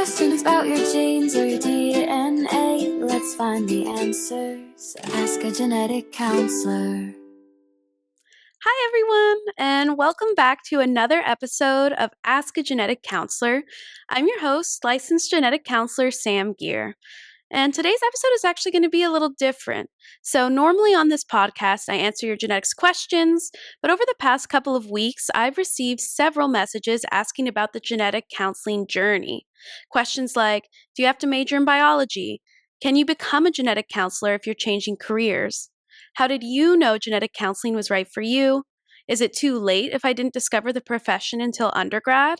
questions about your genes or your DNA. Let's find the answers. Ask a genetic counselor. Hi, everyone, and welcome back to another episode of Ask a Genetic Counselor. I'm your host, licensed genetic counselor Sam Gear. And today's episode is actually going to be a little different. So, normally on this podcast, I answer your genetics questions, but over the past couple of weeks, I've received several messages asking about the genetic counseling journey. Questions like, do you have to major in biology? Can you become a genetic counselor if you're changing careers? How did you know genetic counseling was right for you? Is it too late if I didn't discover the profession until undergrad?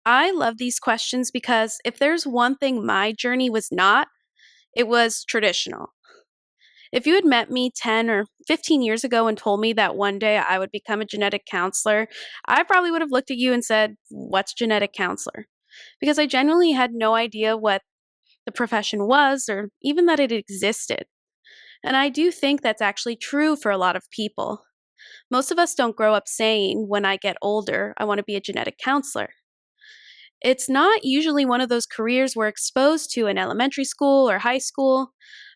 I love these questions because if there's one thing my journey was not, it was traditional. If you had met me 10 or 15 years ago and told me that one day I would become a genetic counselor, I probably would have looked at you and said, "What's genetic counselor?" Because I genuinely had no idea what the profession was or even that it existed. And I do think that's actually true for a lot of people. Most of us don't grow up saying, when I get older, I want to be a genetic counselor. It's not usually one of those careers we're exposed to in elementary school or high school.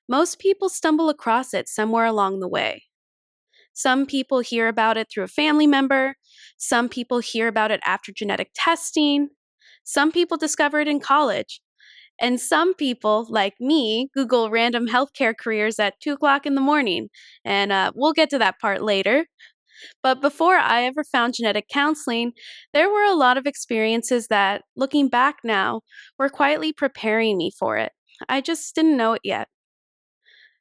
Most people stumble across it somewhere along the way. Some people hear about it through a family member. Some people hear about it after genetic testing. Some people discover it in college. And some people, like me, Google random healthcare careers at 2 o'clock in the morning. And we'll get to that part later. But before I ever found genetic counseling, there were a lot of experiences that, looking back now, were quietly preparing me for it. I just didn't know it yet.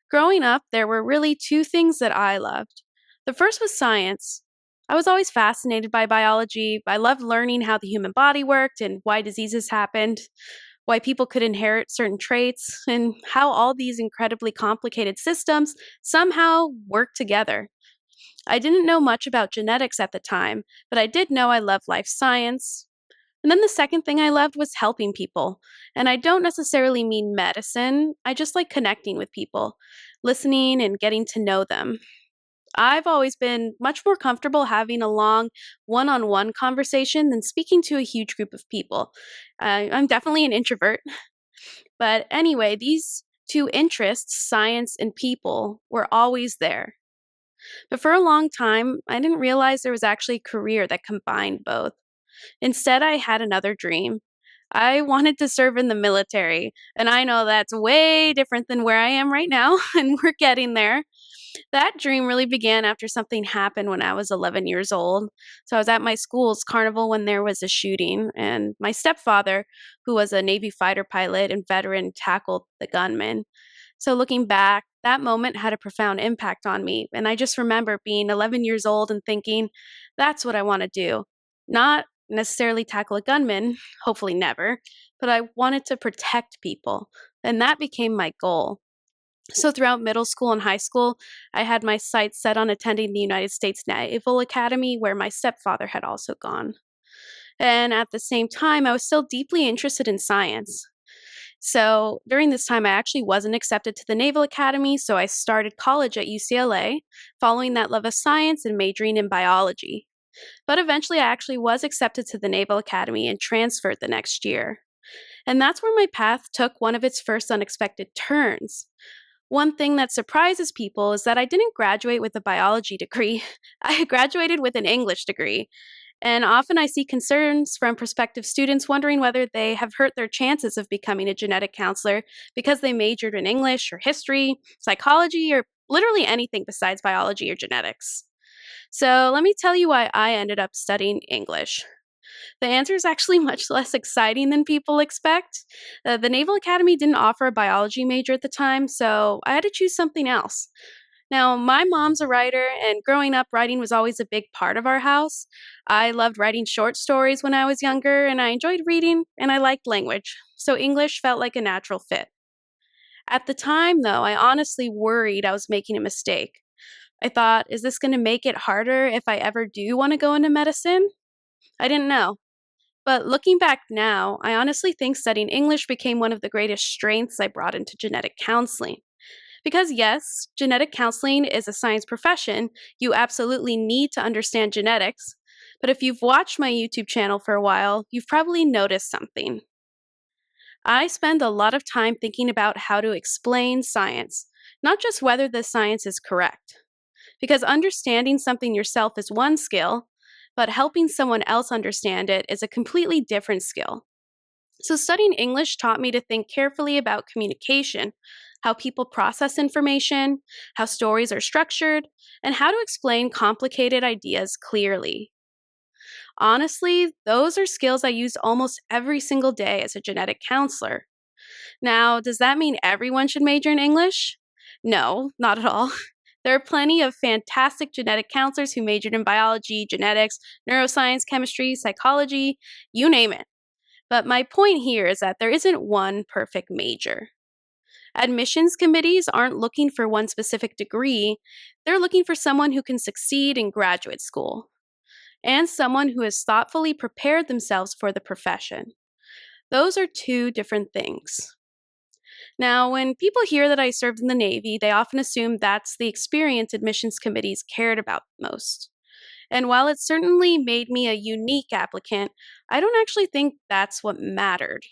Growing up, there were really two things that I loved. The first was science. I was always fascinated by biology. I loved learning how the human body worked and why diseases happened, why people could inherit certain traits, and how all these incredibly complicated systems somehow work together. I didn't know much about genetics at the time, but I did know I loved life science. And then the second thing I loved was helping people. And I don't necessarily mean medicine, I just like connecting with people, listening and getting to know them. I've always been much more comfortable having a long one on one conversation than speaking to a huge group of people. I'm definitely an introvert. But anyway, these two interests, science and people, were always there. But for a long time, I didn't realize there was actually a career that combined both. Instead, I had another dream. I wanted to serve in the military, and I know that's way different than where I am right now, and we're getting there. That dream really began after something happened when I was 11 years old. So I was at my school's carnival when there was a shooting, and my stepfather, who was a Navy fighter pilot and veteran, tackled the gunman. So looking back, that moment had a profound impact on me. And I just remember being 11 years old and thinking, that's what I want to do. Not necessarily tackle a gunman, hopefully never, but I wanted to protect people. And that became my goal. So throughout middle school and high school, I had my sights set on attending the United States Naval Academy, where my stepfather had also gone. And at the same time, I was still deeply interested in science. So during this time, I actually wasn't accepted to the Naval Academy, so I started college at UCLA, following that love of science and majoring in biology. But eventually, I actually was accepted to the Naval Academy and transferred the next year. And that's where my path took one of its first unexpected turns. One thing that surprises people is that I didn't graduate with a biology degree. I graduated with an English degree. And often I see concerns from prospective students wondering whether they have hurt their chances of becoming a genetic counselor because they majored in English or history, psychology, or literally anything besides biology or genetics. So let me tell you why I ended up studying English. The answer is actually much less exciting than people expect. The Naval Academy didn't offer a biology major at the time, so I had to choose something else. Now, my mom's a writer, and growing up, writing was always a big part of our house. I loved writing short stories when I was younger, and I enjoyed reading, and I liked language, so English felt like a natural fit. At the time, though, I honestly worried I was making a mistake. I thought, is this going to make it harder if I ever do want to go into medicine? I didn't know. But looking back now, I honestly think studying English became one of the greatest strengths I brought into genetic counseling. Because, yes, genetic counseling is a science profession, you absolutely need to understand genetics. But if you've watched my YouTube channel for a while, you've probably noticed something. I spend a lot of time thinking about how to explain science, not just whether the science is correct. Because understanding something yourself is one skill, but helping someone else understand it is a completely different skill. So, studying English taught me to think carefully about communication, how people process information, how stories are structured, and how to explain complicated ideas clearly. Honestly, those are skills I use almost every single day as a genetic counselor. Now, does that mean everyone should major in English? No, not at all. There are plenty of fantastic genetic counselors who majored in biology, genetics, neuroscience, chemistry, psychology, you name it. But my point here is that there isn't one perfect major. Admissions committees aren't looking for one specific degree, they're looking for someone who can succeed in graduate school and someone who has thoughtfully prepared themselves for the profession. Those are two different things. Now, when people hear that I served in the Navy, they often assume that's the experience admissions committees cared about most. And while it certainly made me a unique applicant, I don't actually think that's what mattered.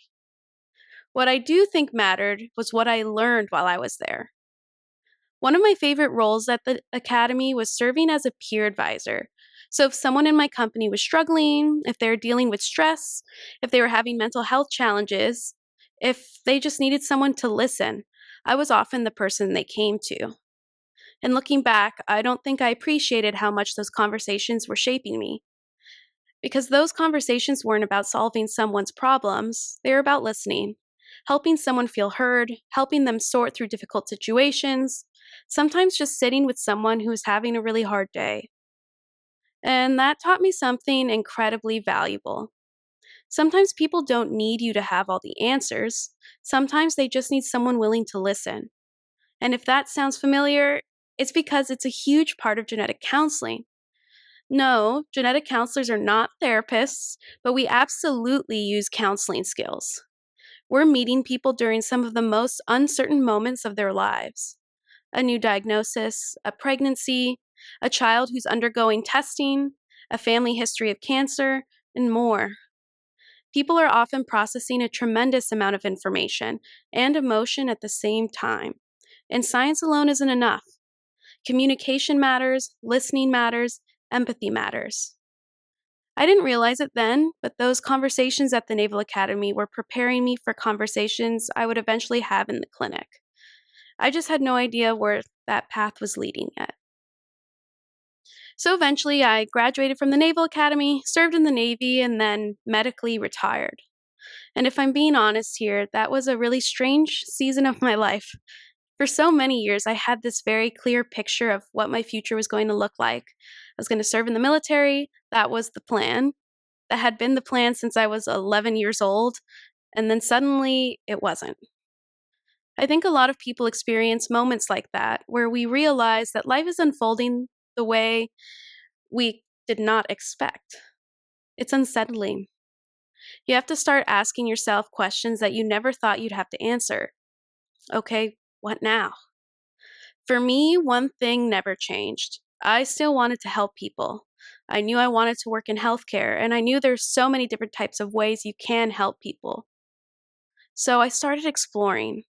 What I do think mattered was what I learned while I was there. One of my favorite roles at the academy was serving as a peer advisor. So, if someone in my company was struggling, if they were dealing with stress, if they were having mental health challenges, if they just needed someone to listen, I was often the person they came to. And looking back, I don't think I appreciated how much those conversations were shaping me. Because those conversations weren't about solving someone's problems, they were about listening, helping someone feel heard, helping them sort through difficult situations, sometimes just sitting with someone who is having a really hard day. And that taught me something incredibly valuable. Sometimes people don't need you to have all the answers, sometimes they just need someone willing to listen. And if that sounds familiar, it's because it's a huge part of genetic counseling. No, genetic counselors are not therapists, but we absolutely use counseling skills. We're meeting people during some of the most uncertain moments of their lives: a new diagnosis, a pregnancy, a child who's undergoing testing, a family history of cancer, and more. People are often processing a tremendous amount of information and emotion at the same time, and science alone isn't enough. Communication matters, listening matters, empathy matters. I didn't realize it then, but those conversations at the Naval Academy were preparing me for conversations I would eventually have in the clinic. I just had no idea where that path was leading yet. So eventually, I graduated from the Naval Academy, served in the Navy, and then medically retired. And if I'm being honest here, that was a really strange season of my life. For so many years, I had this very clear picture of what my future was going to look like. I was going to serve in the military, that was the plan. That had been the plan since I was 11 years old, and then suddenly it wasn't. I think a lot of people experience moments like that where we realize that life is unfolding the way we did not expect. It's unsettling. You have to start asking yourself questions that you never thought you'd have to answer. Okay, what now? For me, one thing never changed. I still wanted to help people. I knew I wanted to work in healthcare, and I knew there's so many different types of ways you can help people. So I started exploring.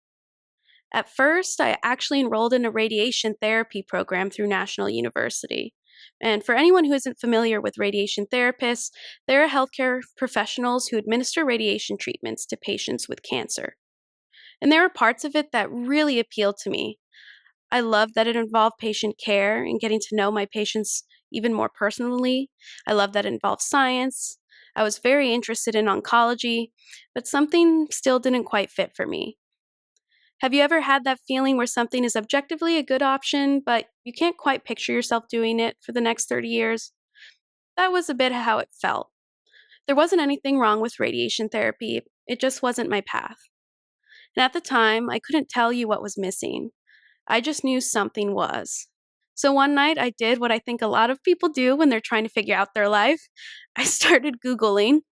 At first, I actually enrolled in a radiation therapy program through National University. And for anyone who isn't familiar with radiation therapists, they're healthcare professionals who administer radiation treatments to patients with cancer. And there were parts of it that really appealed to me. I loved that it involved patient care and getting to know my patients even more personally. I loved that it involved science. I was very interested in oncology, but something still didn't quite fit for me. Have you ever had that feeling where something is objectively a good option, but you can't quite picture yourself doing it for the next 30 years? That was a bit how it felt. There wasn't anything wrong with radiation therapy, it just wasn't my path. And at the time, I couldn't tell you what was missing. I just knew something was. So one night, I did what I think a lot of people do when they're trying to figure out their life. I started Googling.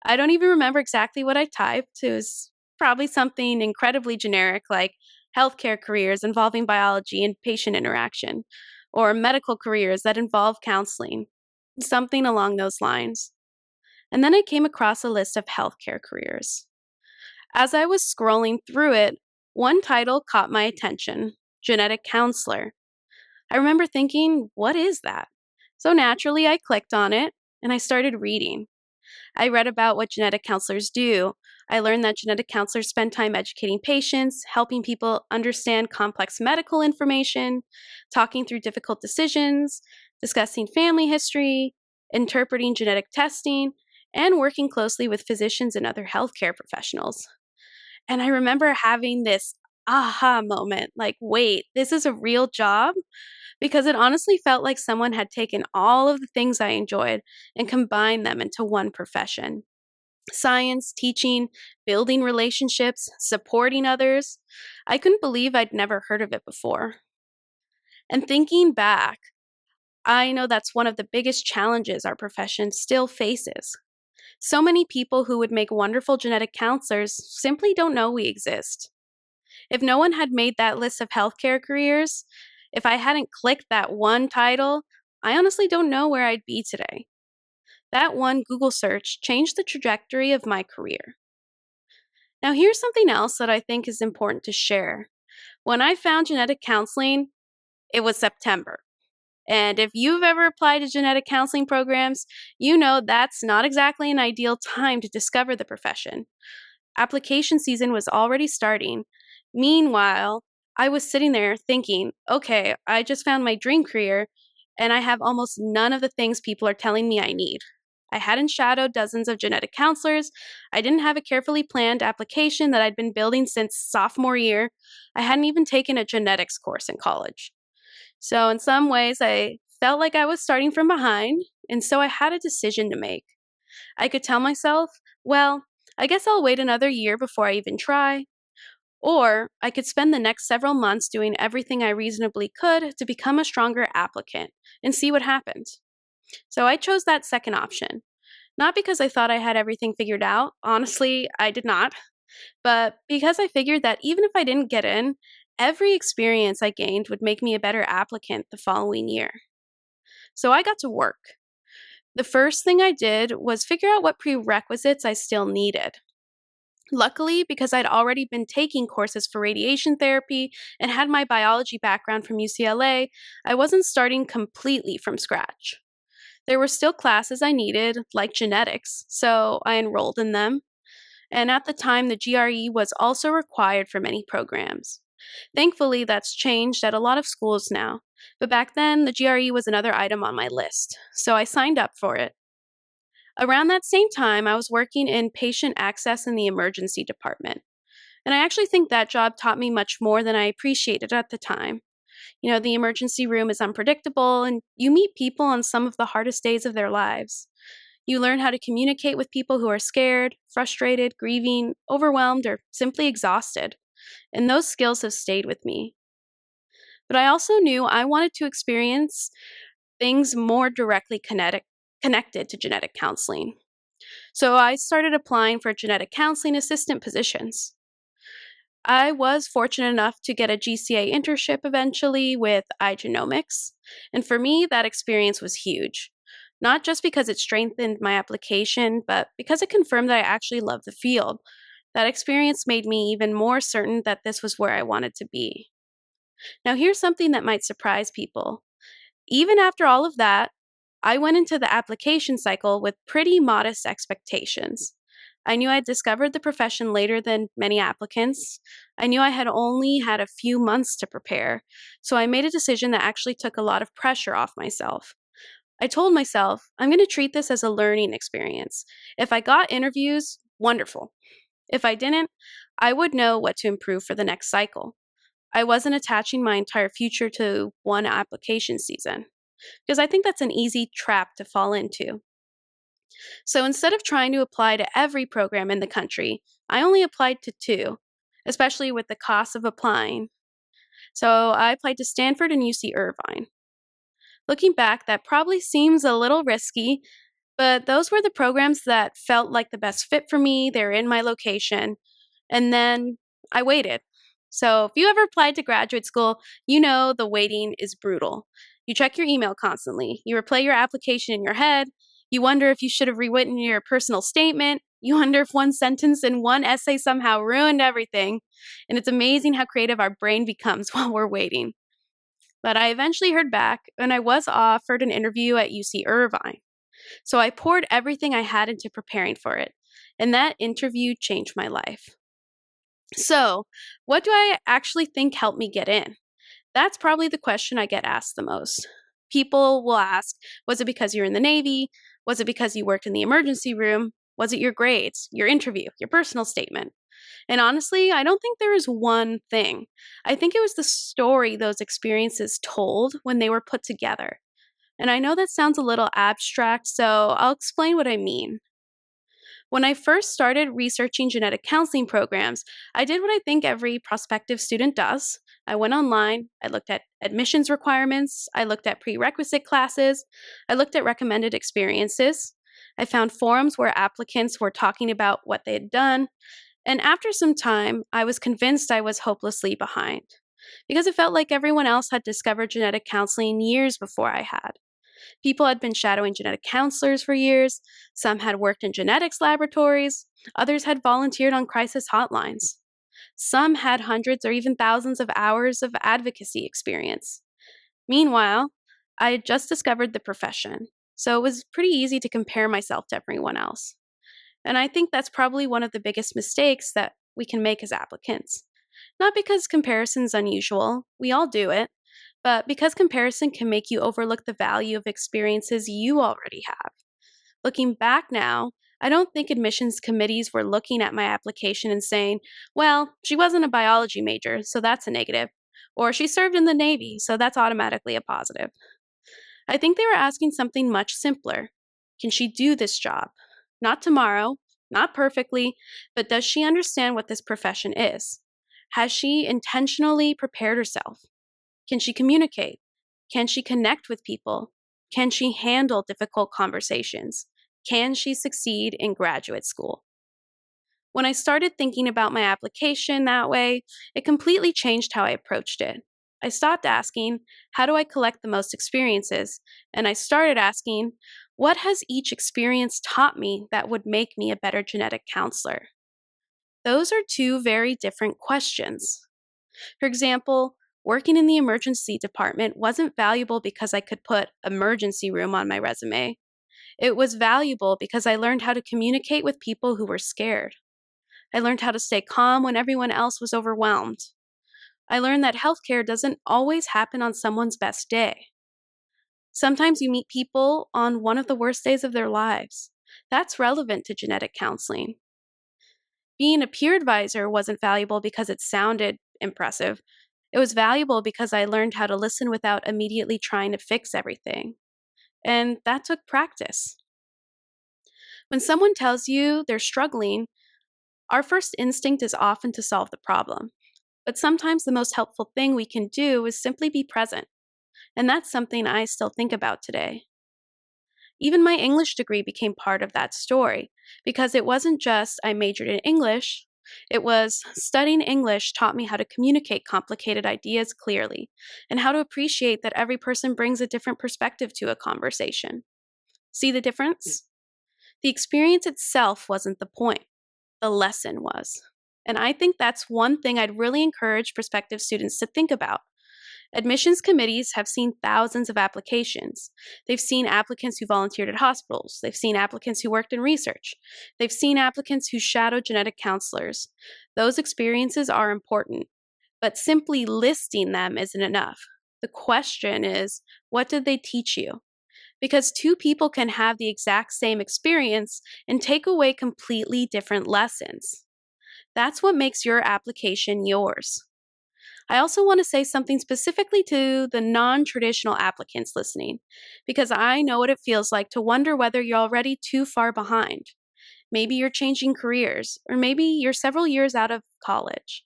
I don't even remember exactly what I typed. It was probably something incredibly generic like healthcare careers involving biology and patient interaction, or medical careers that involve counseling, something along those lines. And then I came across a list of healthcare careers. As I was scrolling through it, one title caught my attention: Genetic Counselor. I remember thinking, what is that? So naturally, I clicked on it and I started reading. I read about what genetic counselors do. I learned that genetic counselors spend time educating patients, helping people understand complex medical information, talking through difficult decisions, discussing family history, interpreting genetic testing, and working closely with physicians and other healthcare professionals. And I remember having this aha moment, like, wait, this is a real job? Because it honestly felt like someone had taken all of the things I enjoyed and combined them into one profession: science, teaching, building relationships, supporting others. I couldn't believe I'd never heard of it before. And thinking back, I know that's one of the biggest challenges our profession still faces. So many people who would make wonderful genetic counselors simply don't know we exist. If no one had made that list of healthcare careers, if I hadn't clicked that one title, I honestly don't know where I'd be today. That one Google search changed the trajectory of my career. Now, here's something else that I think is important to share. When I found genetic counseling, it was September. And if you've ever applied to genetic counseling programs, you know that's not exactly an ideal time to discover the profession. Application season was already starting. Meanwhile, I was sitting there thinking, okay, I just found my dream career, and I have almost none of the things people are telling me I need. I hadn't shadowed dozens of genetic counselors. I didn't have a carefully planned application that I'd been building since sophomore year. I hadn't even taken a genetics course in college. So, in some ways, I felt like I was starting from behind, and so I had a decision to make. I could tell myself, well, I guess I'll wait another year before I even try. Or I could spend the next several months doing everything I reasonably could to become a stronger applicant and see what happens. So I chose that second option. Not because I thought I had everything figured out. Honestly, I did not. But because I figured that even if I didn't get in, every experience I gained would make me a better applicant the following year. So I got to work. The first thing I did was figure out what prerequisites I still needed. Luckily, because I'd already been taking courses for radiation therapy and had my biology background from UCLA, I wasn't starting completely from scratch. There were still classes I needed, like genetics, so I enrolled in them. And at the time, the GRE was also required for many programs. Thankfully, that's changed at a lot of schools now. But back then, the GRE was another item on my list, so I signed up for it. Around that same time, I was working in patient access in the emergency department. And I actually think that job taught me much more than I appreciated at the time. You know, the emergency room is unpredictable, and you meet people on some of the hardest days of their lives. You learn how to communicate with people who are scared, frustrated, grieving, overwhelmed, or simply exhausted. And those skills have stayed with me. But I also knew I wanted to experience things more directly connected to genetic counseling. So I started applying for genetic counseling assistant positions. I was fortunate enough to get a GCA internship eventually with iGenomics. And for me, that experience was huge. Not just because it strengthened my application, but because it confirmed that I actually love the field. That experience made me even more certain that this was where I wanted to be. Now, here's something that might surprise people. Even after all of that, I went into the application cycle with pretty modest expectations. I knew I'd discovered the profession later than many applicants. I knew I had only had a few months to prepare, so I made a decision that actually took a lot of pressure off myself. I told myself, I'm going to treat this as a learning experience. If I got interviews, wonderful. If I didn't, I would know what to improve for the next cycle. I wasn't attaching my entire future to one application season, because I think that's an easy trap to fall into. So instead of trying to apply to every program in the country, I only applied to two, especially with the cost of applying. So I applied to Stanford and UC Irvine. Looking back, that probably seems a little risky, but those were the programs that felt like the best fit for me. They're in my location. And then I waited. So if you ever applied to graduate school, you know the waiting is brutal. You check your email constantly. You replay your application in your head. You wonder if you should have rewritten your personal statement. You wonder if one sentence in one essay somehow ruined everything, and it's amazing how creative our brain becomes while we're waiting. But I eventually heard back, and I was offered an interview at UC Irvine. So I poured everything I had into preparing for it, and that interview changed my life. So, what do I actually think helped me get in? That's probably the question I get asked the most. People will ask, was it because you're in the Navy? Was it because you worked in the emergency room? Was it your grades, your interview, your personal statement? And honestly, I don't think there is one thing. I think it was the story those experiences told when they were put together. And I know that sounds a little abstract, so I'll explain what I mean. When I first started researching genetic counseling programs, I did what I think every prospective student does. I went online, I looked at admissions requirements, I looked at prerequisite classes, I looked at recommended experiences. I found forums where applicants were talking about what they had done, and after some time, I was convinced I was hopelessly behind because it felt like everyone else had discovered genetic counseling years before I had. People had been shadowing genetic counselors for years, some had worked in genetics laboratories, others had volunteered on crisis hotlines. Some had hundreds or even thousands of hours of advocacy experience. Meanwhile, I had just discovered the profession, so it was pretty easy to compare myself to everyone else. And I think that's probably one of the biggest mistakes that we can make as applicants. Not because comparison's unusual, we all do it, but because comparison can make you overlook the value of experiences you already have. Looking back now, I don't think admissions committees were looking at my application and saying, well, she wasn't a biology major, so that's a negative, or she served in the Navy, so that's automatically a positive. I think they were asking something much simpler. Can she do this job? Not tomorrow, not perfectly, but does she understand what this profession is? Has she intentionally prepared herself? Can she communicate? Can she connect with people? Can she handle difficult conversations? Can she succeed in graduate school? When I started thinking about my application that way, it completely changed how I approached it. I stopped asking, how do I collect the most experiences? And I started asking, what has each experience taught me that would make me a better genetic counselor? Those are two very different questions. For example, working in the emergency department wasn't valuable because I could put emergency room on my resume. It was valuable because I learned how to communicate with people who were scared. I learned how to stay calm when everyone else was overwhelmed. I learned that healthcare doesn't always happen on someone's best day. Sometimes you meet people on one of the worst days of their lives. That's relevant to genetic counseling. Being a peer advisor wasn't valuable because it sounded impressive. It was valuable because I learned how to listen without immediately trying to fix everything. And that took practice. When someone tells you they're struggling, our first instinct is often to solve the problem. But sometimes the most helpful thing we can do is simply be present. And that's something I still think about today. Even my English degree became part of that story because it wasn't just I majored in English. It was studying English taught me how to communicate complicated ideas clearly and how to appreciate that every person brings a different perspective to a conversation. See the difference? The experience itself wasn't the point, the lesson was. And I think that's one thing I'd really encourage prospective students to think about. Admissions committees have seen thousands of applications. They've seen applicants who volunteered at hospitals. They've seen applicants who worked in research. They've seen applicants who shadowed genetic counselors. Those experiences are important, but simply listing them isn't enough. The question is, what did they teach you? Because two people can have the exact same experience and take away completely different lessons. That's what makes your application yours. I also want to say something specifically to the non-traditional applicants listening, because I know what it feels like to wonder whether you're already too far behind. Maybe you're changing careers, or maybe you're several years out of college.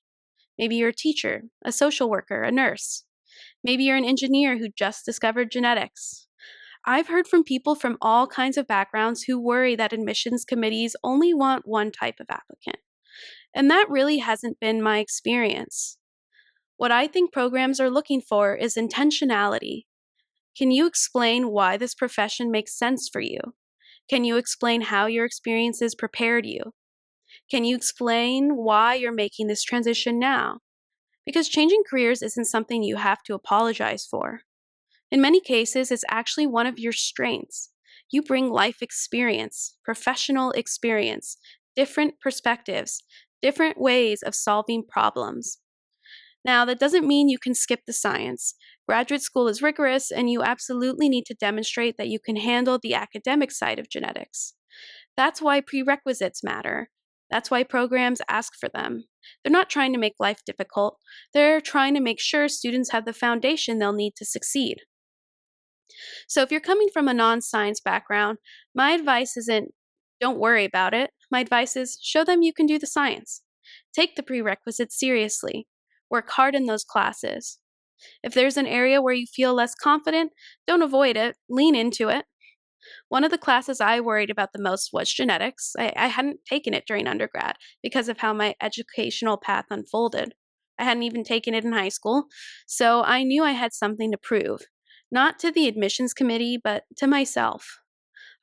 Maybe you're a teacher, a social worker, a nurse. Maybe you're an engineer who just discovered genetics. I've heard from people from all kinds of backgrounds who worry that admissions committees only want one type of applicant. And that really hasn't been my experience. What I think programs are looking for is intentionality. Can you explain why this profession makes sense for you? Can you explain how your experiences prepared you? Can you explain why you're making this transition now? Because changing careers isn't something you have to apologize for. In many cases, it's actually one of your strengths. You bring life experience, professional experience, different perspectives, different ways of solving problems. Now, that doesn't mean you can skip the science. Graduate school is rigorous, and you absolutely need to demonstrate that you can handle the academic side of genetics. That's why prerequisites matter. That's why programs ask for them. They're not trying to make life difficult, they're trying to make sure students have the foundation they'll need to succeed. So, if you're coming from a non science background, my advice isn't don't worry about it. My advice is show them you can do the science. Take the prerequisites seriously. Work hard in those classes. If there's an area where you feel less confident, don't avoid it, lean into it. One of the classes I worried about the most was genetics. I hadn't taken it during undergrad because of how my educational path unfolded. I hadn't even taken it in high school, so I knew I had something to prove, not to the admissions committee, but to myself.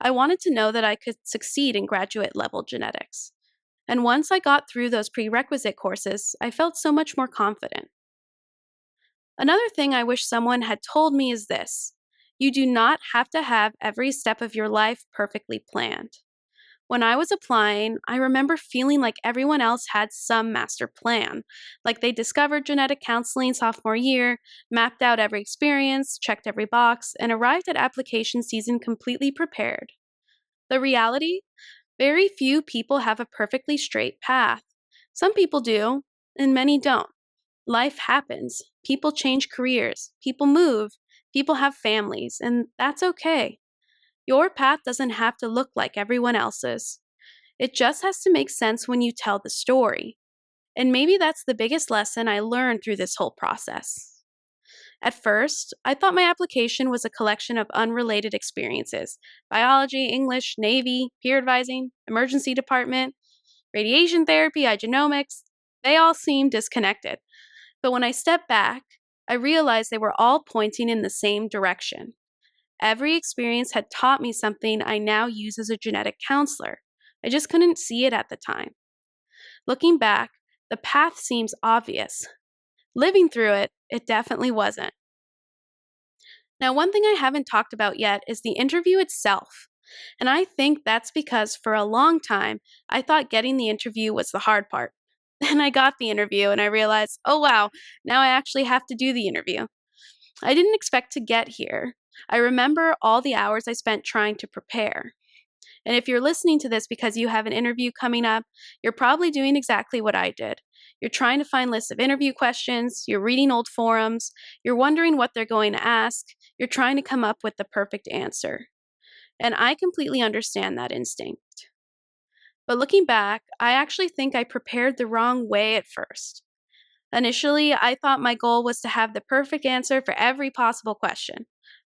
I wanted to know that I could succeed in graduate level genetics. And once I got through those prerequisite courses, I felt so much more confident. Another thing I wish someone had told me is this: you do not have to have every step of your life perfectly planned. When I was applying, I remember feeling like everyone else had some master plan, like they discovered genetic counseling sophomore year, mapped out every experience, checked every box, and arrived at application season completely prepared. The reality? Very few people have a perfectly straight path. Some people do, and many don't. Life happens. People change careers. People move. People have families, and that's okay. Your path doesn't have to look like everyone else's. It just has to make sense when you tell the story. And maybe that's the biggest lesson I learned through this whole process. At first, I thought my application was a collection of unrelated experiences: biology, English, Navy, peer advising, emergency department, radiation therapy, genomics. They all seemed disconnected. But when I stepped back, I realized they were all pointing in the same direction. Every experience had taught me something I now use as a genetic counselor. I just couldn't see it at the time. Looking back, the path seems obvious. Living through it, it definitely wasn't. Now, one thing I haven't talked about yet is the interview itself. And I think that's because for a long time, I thought getting the interview was the hard part. Then I got the interview and I realized, oh wow, now I actually have to do the interview. I didn't expect to get here. I remember all the hours I spent trying to prepare. And if you're listening to this because you have an interview coming up, you're probably doing exactly what I did. You're trying to find lists of interview questions, you're reading old forums, you're wondering what they're going to ask, you're trying to come up with the perfect answer. And I completely understand that instinct. But looking back, I actually think I prepared the wrong way at first. Initially, I thought my goal was to have the perfect answer for every possible question.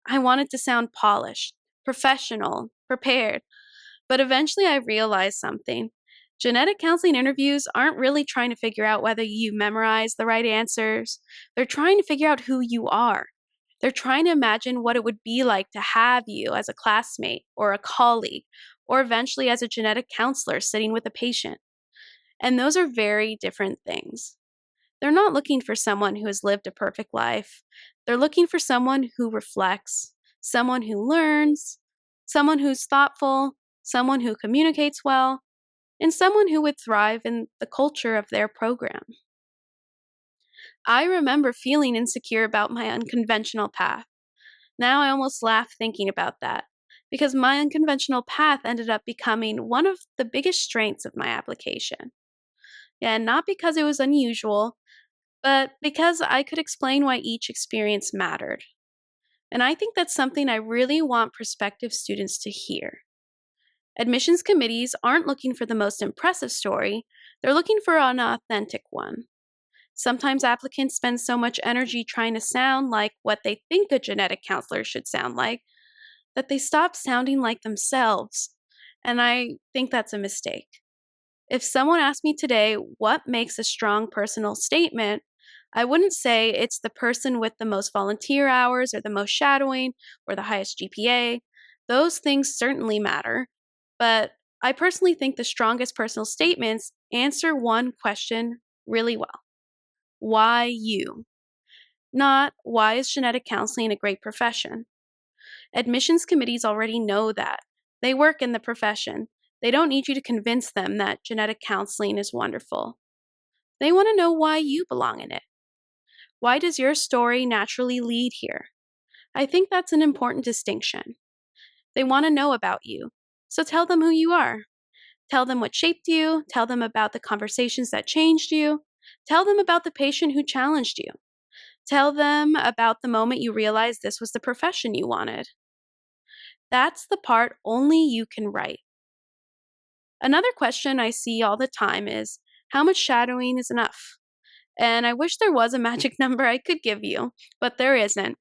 I wanted to sound polished, professional, prepared. But eventually I realized something. Genetic counseling interviews aren't really trying to figure out whether you memorize the right answers. They're trying to figure out who you are. They're trying to imagine what it would be like to have you as a classmate or a colleague, or eventually as a genetic counselor sitting with a patient. And those are very different things. They're not looking for someone who has lived a perfect life. They're looking for someone who reflects, someone who learns, someone who's thoughtful, someone who communicates well, and someone who would thrive in the culture of their program. I remember feeling insecure about my unconventional path. Now I almost laugh thinking about that, because my unconventional path ended up becoming one of the biggest strengths of my application. And not because it was unusual, but because I could explain why each experience mattered. And I think that's something I really want prospective students to hear. Admissions committees aren't looking for the most impressive story, they're looking for an authentic one. Sometimes applicants spend so much energy trying to sound like what they think a genetic counselor should sound like that they stop sounding like themselves. And I think that's a mistake. If someone asked me today what makes a strong personal statement, I wouldn't say it's the person with the most volunteer hours or the most shadowing or the highest GPA. Those things certainly matter, But I personally think the strongest personal statements answer one question really well. Why you? Not why is genetic counseling a great profession? Admissions committees already know that. They work in the profession. They don't need you to convince them that genetic counseling is wonderful. They want to know why you belong in it. Why does your story naturally lead here? I think that's an important distinction. They want to know about you. So tell them who you are. Tell them what shaped you. Tell them about the conversations that changed you. Tell them about the patient who challenged you. Tell them about the moment you realized this was the profession you wanted. That's the part only you can write. Another question I see all the time is, how much shadowing is enough? And I wish there was a magic number I could give you, but there isn't.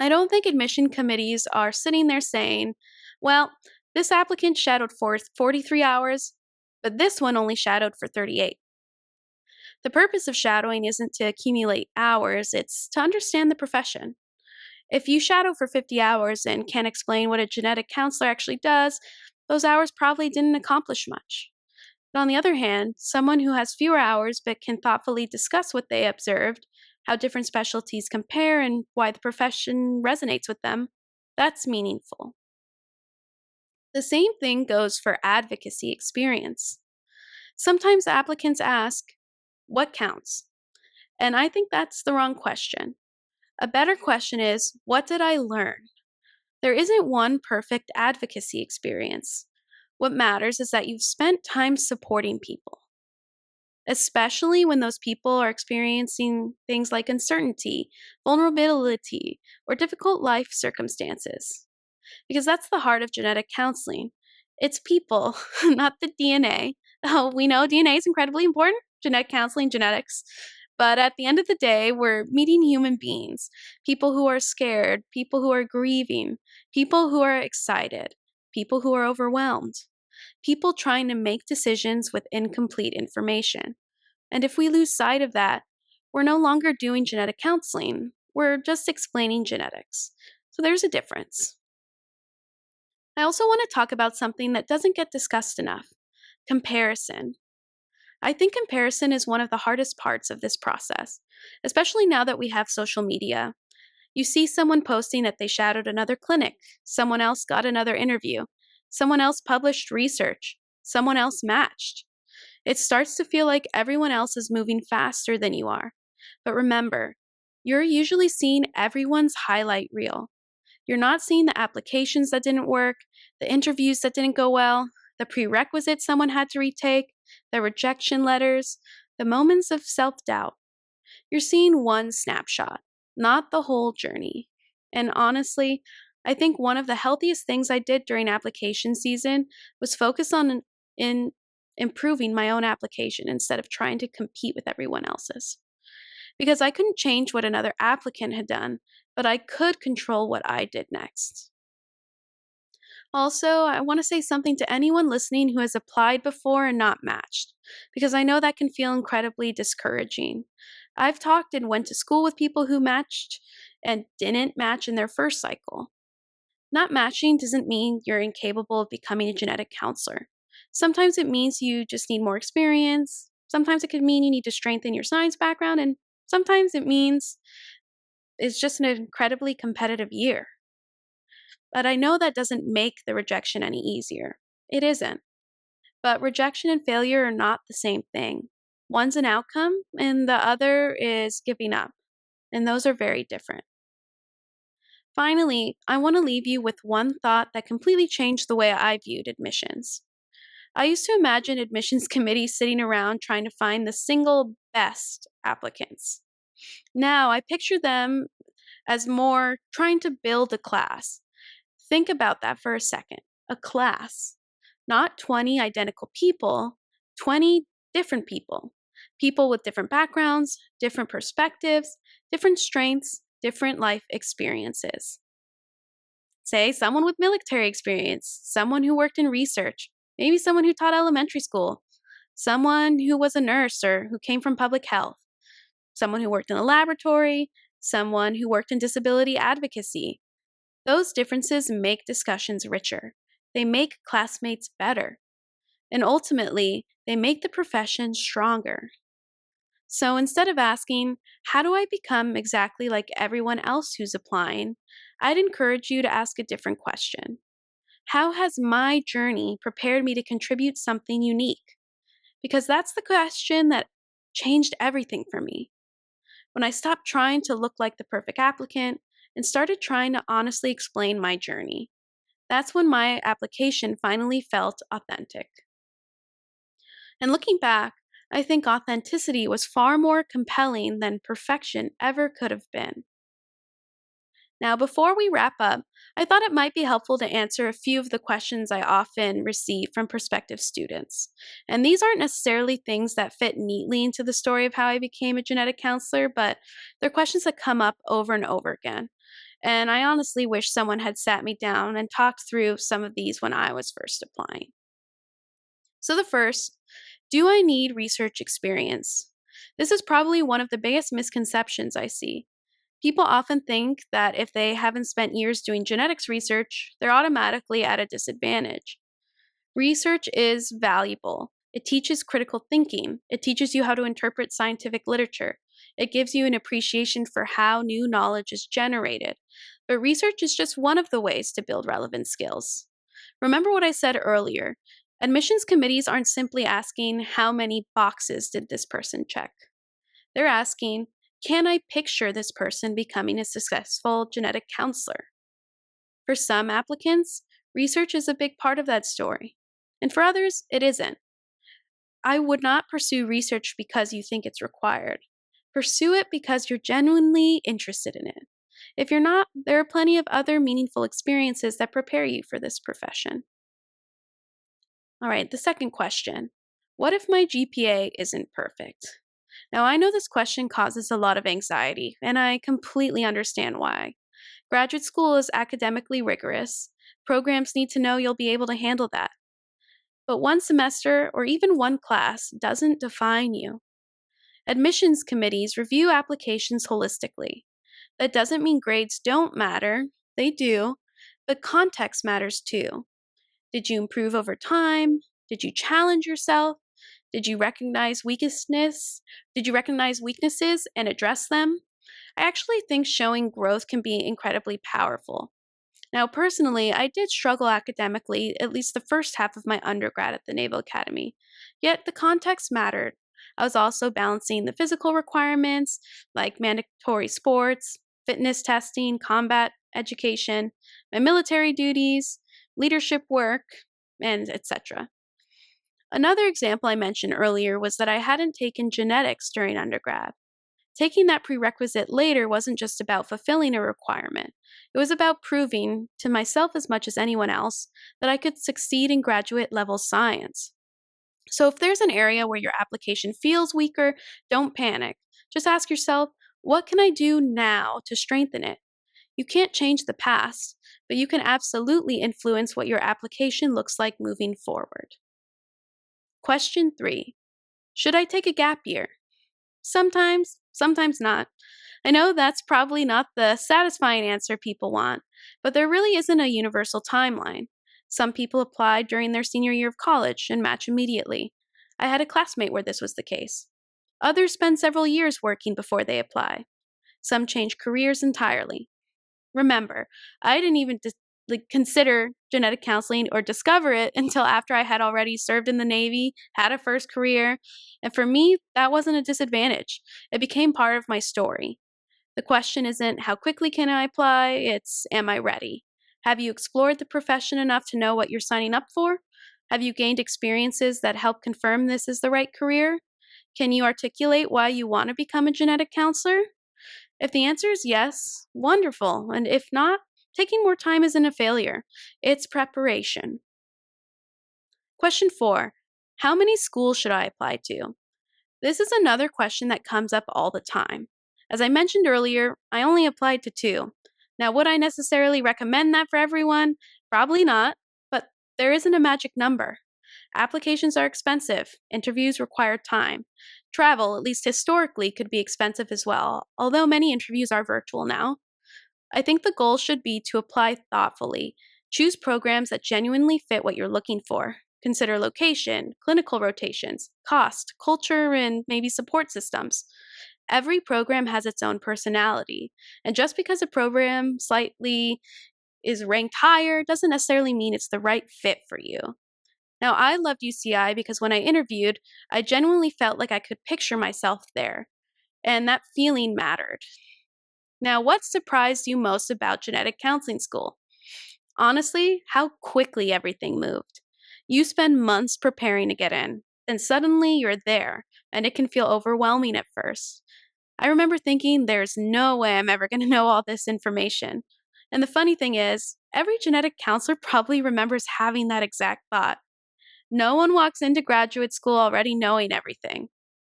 I don't think admission committees are sitting there saying, well, this applicant shadowed for 43 hours, but this one only shadowed for 38. The purpose of shadowing isn't to accumulate hours, it's to understand the profession. If you shadow for 50 hours and can't explain what a genetic counselor actually does, those hours probably didn't accomplish much. But on the other hand, someone who has fewer hours but can thoughtfully discuss what they observed, how different specialties compare, and why the profession resonates with them, that's meaningful. The same thing goes for advocacy experience. Sometimes applicants ask, what counts? And I think that's the wrong question. A better question is, what did I learn? There isn't one perfect advocacy experience. What matters is that you've spent time supporting people, especially when those people are experiencing things like uncertainty, vulnerability, or difficult life circumstances. Because that's the heart of genetic counseling. It's people, not the DNA. Oh, we know DNA is incredibly important, genetic counseling, genetics. But at the end of the day, we're meeting human beings, people who are scared, people who are grieving, people who are excited, people who are overwhelmed, people trying to make decisions with incomplete information. And if we lose sight of that, we're no longer doing genetic counseling, we're just explaining genetics. So there's a difference. I also want to talk about something that doesn't get discussed enough: comparison. I think comparison is one of the hardest parts of this process, especially now that we have social media. You see someone posting that they shadowed another clinic, someone else got another interview, someone else published research, someone else matched. It starts to feel like everyone else is moving faster than you are. But remember, you're usually seeing everyone's highlight reel. You're not seeing the applications that didn't work, the interviews that didn't go well, the prerequisites someone had to retake, the rejection letters, the moments of self doubt. You're seeing one snapshot, not the whole journey. And honestly, I think one of the healthiest things I did during application season was focus on in improving my own application instead of trying to compete with everyone else's. Because I couldn't change what another applicant had done, but I could control what I did next. Also, I want to say something to anyone listening who has applied before and not matched, because I know that can feel incredibly discouraging. I've talked and went to school with people who matched and didn't match in their first cycle. Not matching doesn't mean you're incapable of becoming a genetic counselor. Sometimes it means you just need more experience. Sometimes it could mean you need to strengthen your science background, and sometimes it means it's just an incredibly competitive year. But I know that doesn't make the rejection any easier. It isn't. But rejection and failure are not the same thing. One's an outcome, and the other is giving up. And those are very different. Finally, I want to leave you with one thought that completely changed the way I viewed admissions. I used to imagine admissions committees sitting around trying to find the single best applicants. Now I picture them as more trying to build a class. Think about that for a second. A class. Not 20 identical people, 20 different people. People with different backgrounds, different perspectives, different strengths, different life experiences. Say someone with military experience, someone who worked in research, maybe someone who taught elementary school, someone who was a nurse or who came from public health, someone who worked in a laboratory, someone who worked in disability advocacy. Those differences make discussions richer. they make classmates better. And ultimately, they make the profession stronger. So instead of asking, how do I become exactly like everyone else who's applying? I'd encourage you to ask a different question. How has my journey prepared me to contribute something unique? Because that's the question that changed everything for me. When I stopped trying to look like the perfect applicant and started trying to honestly explain my journey, that's when my application finally felt authentic. And looking back, I think authenticity was far more compelling than perfection ever could have been. Now, before we wrap up, I thought it might be helpful to answer a few of the questions I often receive from prospective students. And these aren't necessarily things that fit neatly into the story of how I became a genetic counselor, but they're questions that come up over and over again. And I honestly wish someone had sat me down and talked through some of these when I was first applying. So, the first, do I need research experience? This is probably one of the biggest misconceptions I see. People often think that if they haven't spent years doing genetics research, they're automatically at a disadvantage. Research is valuable. It teaches critical thinking. It teaches you how to interpret scientific literature. It gives you an appreciation for how new knowledge is generated. But research is just one of the ways to build relevant skills. Remember what I said earlier. Admissions committees aren't simply asking how many boxes did this person check. They're asking, can I picture this person becoming a successful genetic counselor? For some applicants, research is a big part of that story. And for others, it isn't. I would not pursue research because you think it's required. Pursue it because you're genuinely interested in it. If you're not, there are plenty of other meaningful experiences that prepare you for this profession. All right, the second question. What if my GPA isn't perfect? Now, I know this question causes a lot of anxiety, and I completely understand why. Graduate school is academically rigorous. Programs need to know you'll be able to handle that. But one semester or even one class doesn't define you. Admissions committees review applications holistically. That doesn't mean grades don't matter, they do, but context matters too. Did you improve over time? Did you challenge yourself? Did you recognize weakness? Did you recognize weaknesses and address them? I actually think showing growth can be incredibly powerful. Now, personally, I did struggle academically at least the first half of my undergrad at the Naval Academy, yet the context mattered. I was also balancing the physical requirements like mandatory sports, fitness testing, combat education, my military duties, leadership work, and etc. Another example I mentioned earlier was that I hadn't taken genetics during undergrad. Taking that prerequisite later wasn't just about fulfilling a requirement. It was about proving, to myself as much as anyone else, that I could succeed in graduate level science. So if there's an area where your application feels weaker, don't panic. Just ask yourself, what can I do now to strengthen it? You can't change the past, but you can absolutely influence what your application looks like moving forward. Question 3. Should I take a gap year? Sometimes, sometimes not. I know that's probably not the satisfying answer people want, but there really isn't a universal timeline. Some people apply during their senior year of college and match immediately. I had a classmate where this was the case. Others spend several years working before they apply. Some change careers entirely. Remember, I didn't even consider genetic counseling or discover it until after I had already served in the Navy, had a first career, and for me, that wasn't a disadvantage. It became part of my story. The question isn't how quickly can I apply, it's am I ready? Have you explored the profession enough to know what you're signing up for? Have you gained experiences that help confirm this is the right career? Can you articulate why you want to become a genetic counselor? If the answer is yes, wonderful. And if not, taking more time isn't a failure. It's preparation. Question 4. How many schools should I apply to? This is another question that comes up all the time. As I mentioned earlier, I only applied to 2. Now, would I necessarily recommend that for everyone? Probably not, but there isn't a magic number. Applications are expensive. Interviews require time. Travel, at least historically, could be expensive as well, although many interviews are virtual now. I think the goal should be to apply thoughtfully. Choose programs that genuinely fit what you're looking for. Consider location, clinical rotations, cost, culture, and maybe support systems. Every program has its own personality, and just because a program slightly is ranked higher doesn't necessarily mean it's the right fit for you. Now, I loved UCI because when I interviewed, I genuinely felt like I could picture myself there, and that feeling mattered. Now, what surprised you most about genetic counseling school? Honestly, how quickly everything moved. You spend months preparing to get in, and suddenly you're there, and it can feel overwhelming at first. I remember thinking, there's no way I'm ever going to know all this information. And the funny thing is, every genetic counselor probably remembers having that exact thought. No one walks into graduate school already knowing everything.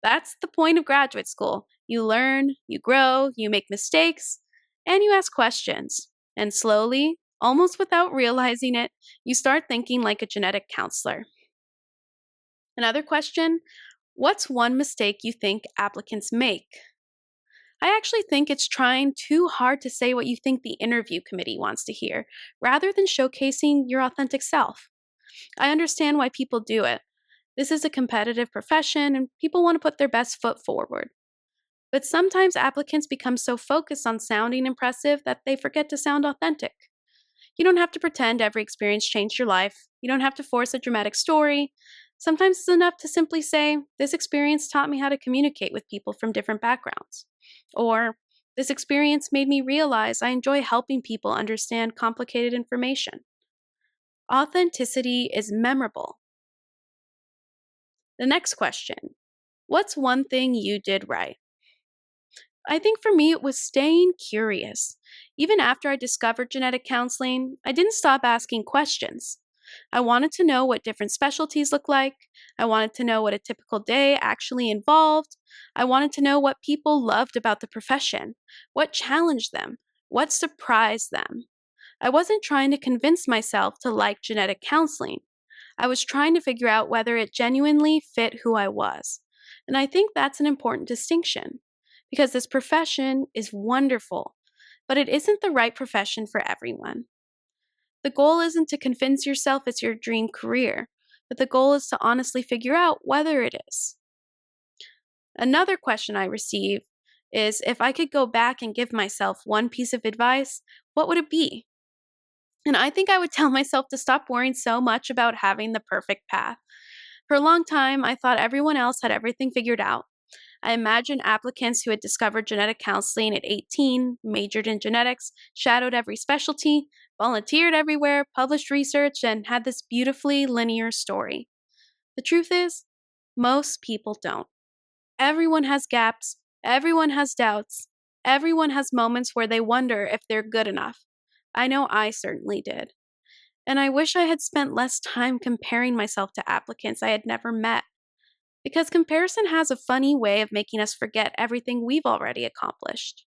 That's the point of graduate school. You learn, you grow, you make mistakes, and you ask questions. And slowly, almost without realizing it, you start thinking like a genetic counselor. Another question: what's one mistake you think applicants make? I actually think it's trying too hard to say what you think the interview committee wants to hear, rather than showcasing your authentic self. I understand why people do it. This is a competitive profession, and people want to put their best foot forward. But sometimes applicants become so focused on sounding impressive that they forget to sound authentic. You don't have to pretend every experience changed your life. You don't have to force a dramatic story. Sometimes it's enough to simply say, "This experience taught me how to communicate with people from different backgrounds." Or, "This experience made me realize I enjoy helping people understand complicated information." Authenticity is memorable. The next question: what's one thing you did right? I think for me, it was staying curious. Even after I discovered genetic counseling, I didn't stop asking questions. I wanted to know what different specialties look like. I wanted to know what a typical day actually involved. I wanted to know what people loved about the profession, what challenged them, what surprised them. I wasn't trying to convince myself to like genetic counseling. I was trying to figure out whether it genuinely fit who I was. And I think that's an important distinction because this profession is wonderful, but it isn't the right profession for everyone. The goal isn't to convince yourself it's your dream career, but the goal is to honestly figure out whether it is. Another question I receive is, if I could go back and give myself one piece of advice, what would it be? And I think I would tell myself to stop worrying so much about having the perfect path. For a long time, I thought everyone else had everything figured out. I imagined applicants who had discovered genetic counseling at 18, majored in genetics, shadowed every specialty, volunteered everywhere, published research, and had this beautifully linear story. The truth is, most people don't. Everyone has gaps, everyone has doubts, everyone has moments where they wonder if they're good enough. I know I certainly did. And I wish I had spent less time comparing myself to applicants I had never met. Because comparison has a funny way of making us forget everything we've already accomplished.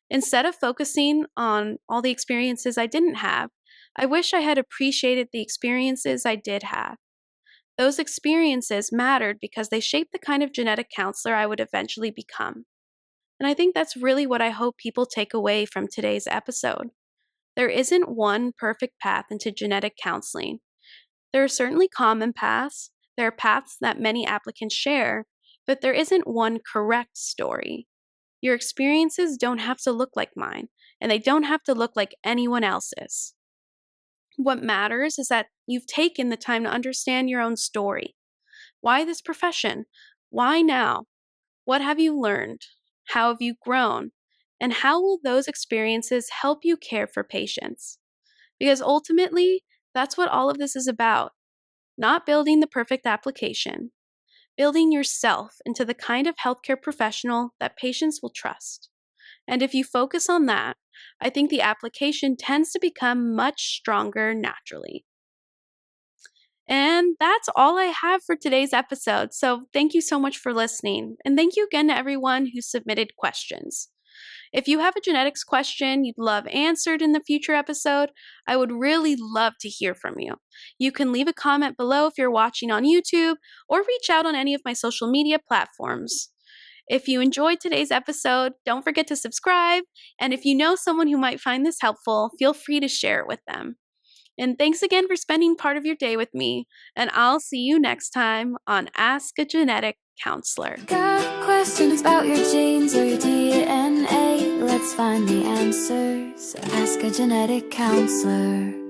Instead of focusing on all the experiences I didn't have, I wish I had appreciated the experiences I did have. Those experiences mattered because they shaped the kind of genetic counselor I would eventually become. And I think that's really what I hope people take away from today's episode. There isn't one perfect path into genetic counseling. There are certainly common paths. There are paths that many applicants share, but there isn't one correct story. Your experiences don't have to look like mine, and they don't have to look like anyone else's. What matters is that you've taken the time to understand your own story. Why this profession? Why now? What have you learned? How have you grown? And how will those experiences help you care for patients? Because ultimately, that's what all of this is about. Not building the perfect application, building yourself into the kind of healthcare professional that patients will trust. And if you focus on that, I think the application tends to become much stronger naturally. And that's all I have for today's episode. So thank you so much for listening. And thank you again to everyone who submitted questions. If you have a genetics question you'd love answered in the future episode, I would really love to hear from you. You can leave a comment below if you're watching on YouTube, or reach out on any of my social media platforms. If you enjoyed today's episode, don't forget to subscribe, and if you know someone who might find this helpful, feel free to share it with them. And thanks again for spending part of your day with me. And I'll see you next time on Ask a Genetic Counselor. Got questions about your genes or your DNA? Let's find the answers. Ask a genetic counselor.